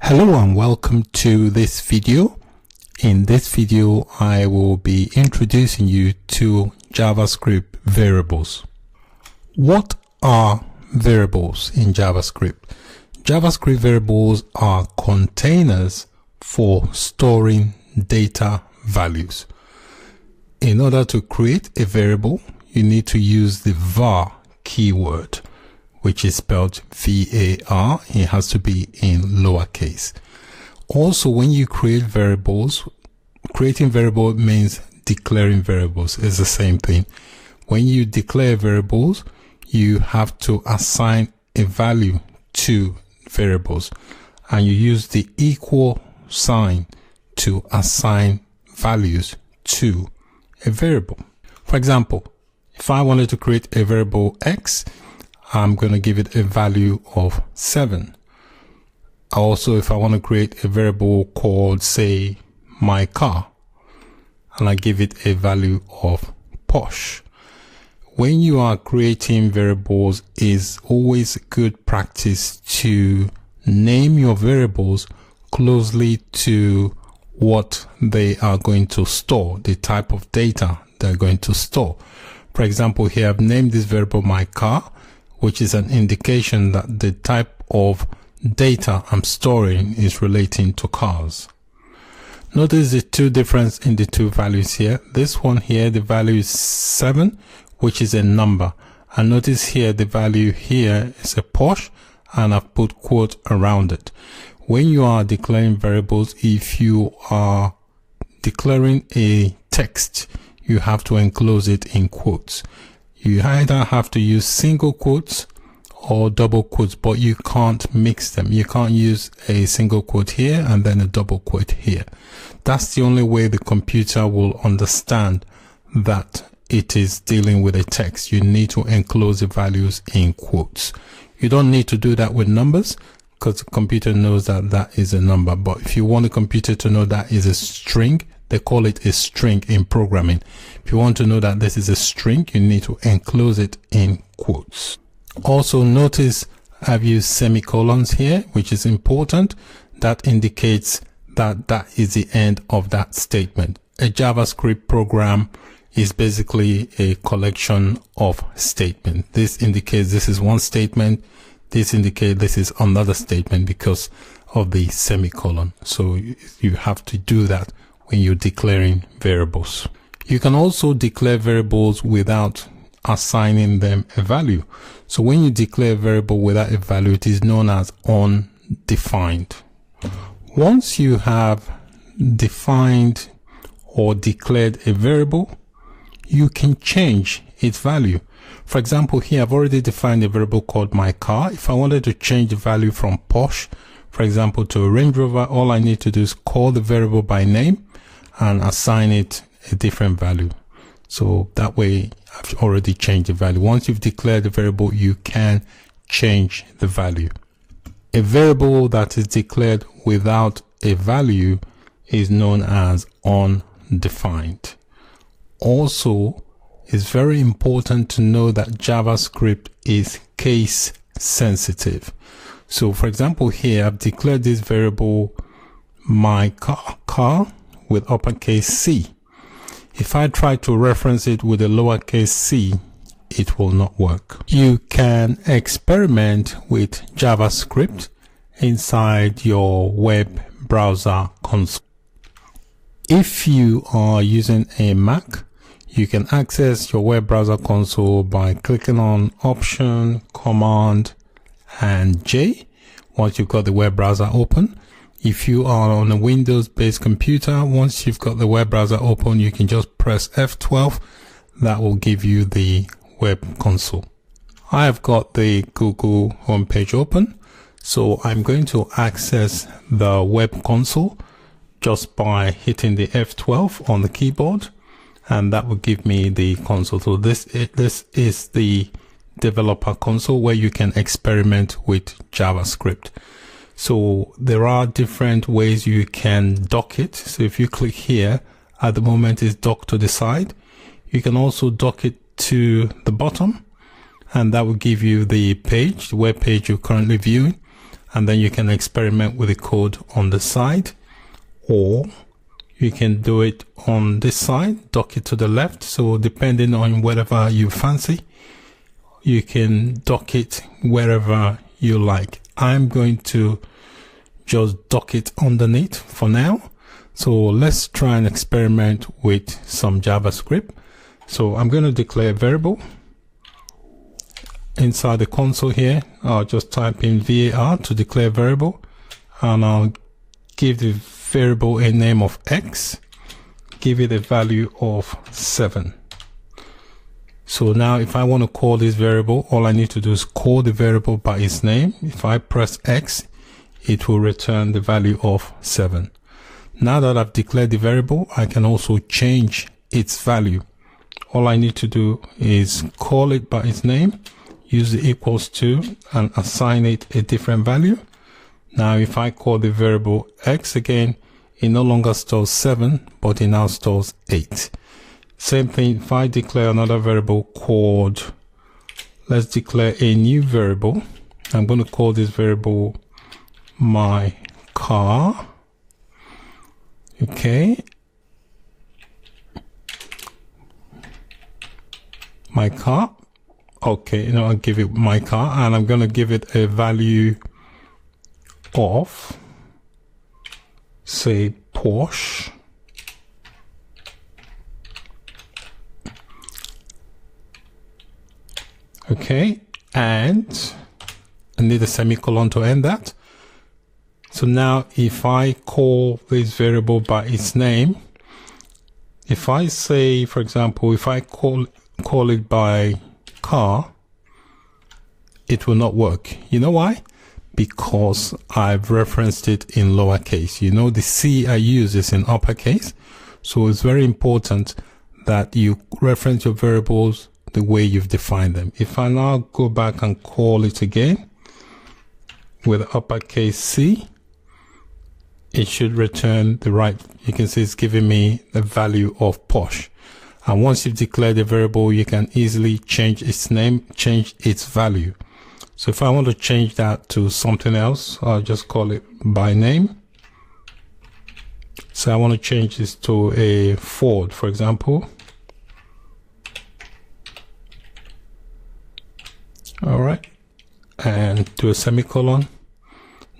Hello and welcome to this video. In this video, I will be introducing you to JavaScript variables. What are variables in JavaScript? JavaScript variables are containers for storing data values. In order to create a variable, you need to use the var keyword, which is spelled VAR. It has to be in lowercase. Also, when you create variables, creating variable means declaring variables. It's the same thing. When you declare variables, you have to assign a value to variables, and you use the equal sign to assign values to a variable. For example, if I wanted to create a variable X, I'm going to give it a value of 7. Also, if I want to create a variable called, say, my car, and I give it a value of Porsche. When you are creating variables, it's always good practice to name your variables closely to what they are going to store, the type of data they're going to store. For example, here I've named this variable my car, which is an indication that the type of data I'm storing is relating to cars. Notice the two difference in the two values here. This one here, the value is 7, which is a number. And notice here, the value here is a Porsche, and I've put quote around it. When you are declaring variables, if you are declaring a text, you have to enclose it in quotes. You either have to use single quotes or double quotes, but you can't mix them. You can't use a single quote here and then a double quote here. That's the only way the computer will understand that it is dealing with a text. You need to enclose the values in quotes. You don't need to do that with numbers, because the computer knows that that is a number. But if you want the computer to know that is a string, they call it a string in programming. If you want to know that this is a string, you need to enclose it in quotes. Also, notice I've used semicolons here, which is important. That indicates that that is the end of that statement. A JavaScript program is basically a collection of statements. This indicates this is one statement. This indicates this is another statement because of the semicolon. So you have to do that when you're declaring variables. You can also declare variables without assigning them a value. So when you declare a variable without a value, it is known as undefined. Once you have defined or declared a variable, you can change its value. For example, here I've already defined a variable called my car. If I wanted to change the value from Porsche, for example, to a Range Rover, all I need to do is call the variable by name and assign it a different value. So that way I've already changed the value. Once you've declared the variable, you can change the value. A variable that is declared without a value is known as undefined. Also, it's very important to know that JavaScript is case sensitive. So for example, here I've declared this variable my car with uppercase C. If I try to reference it with a lowercase c, it will not work. You can experiment with JavaScript inside your web browser console. If you are using a Mac, you can access your web browser console by clicking on Option, Command, and J once you've got the web browser open. If you are on a Windows-based computer, once you've got the web browser open, you can just press F12. That will give you the web console. I have got the Google homepage open, so I'm going to access the web console just by hitting the F12 on the keyboard, and that will give me the console. So this is the developer console where you can experiment with JavaScript. So there are different ways you can dock it. So if you click here, at the moment it's docked to the side. You can also dock it to the bottom, and that will give you the page, the web page you're currently viewing. and then you can experiment with the code on the side, or you can do it on this side, dock it to the left. So depending on whatever you fancy, you can dock it wherever you like. I'm going to just dock it underneath for now. So let's try and experiment with some JavaScript. So I'm going to declare a variable. Inside the console here, I'll just type in var to declare variable, and I'll give the variable a name of x, give it a value of 7. So now if I want to call this variable, all I need to do is call the variable by its name. If I press X, it will return the value of 7. Now that I've declared the variable, I can also change its value. All I need to do is call it by its name, use the equals to, and assign it a different value. Now if I call the variable X again, it no longer stores 7, but it now stores 8. Same thing if I declare another variable called, let's declare a new variable. I'm going to call this variable my car. Okay. My car. Okay, now I'll give it my car, and I'm going to give it a value of, say, Porsche. Okay, and I need a semicolon to end that. So now if I call this variable by its name, if I say, for example, if I call it by car, it will not work. You know why? Because I've referenced it in lowercase. You know, the C I use is in uppercase. So it's very important that you reference your variables the way you've defined them. If I now go back and call it again with uppercase C, it should return the right. You can see it's giving me the value of Porsche. And once you've declared a variable, you can easily change its name, change its value. So if I want to change that to something else, I'll just call it by name. So I want to change this to a Ford, for example. All right, and do a semicolon.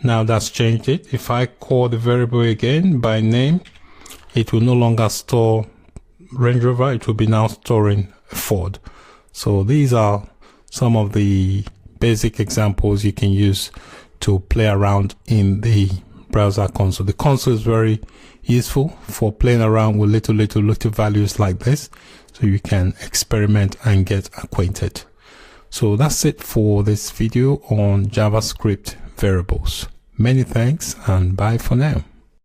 Now that's changed it. If I call the variable again by name, it will no longer store Range Rover. It will be now storing Ford. So these are some of the basic examples you can use to play around in the browser console. The console is very useful for playing around with little values like this, so you can experiment and get acquainted. So that's it for this video on JavaScript variables. Many thanks and bye for now.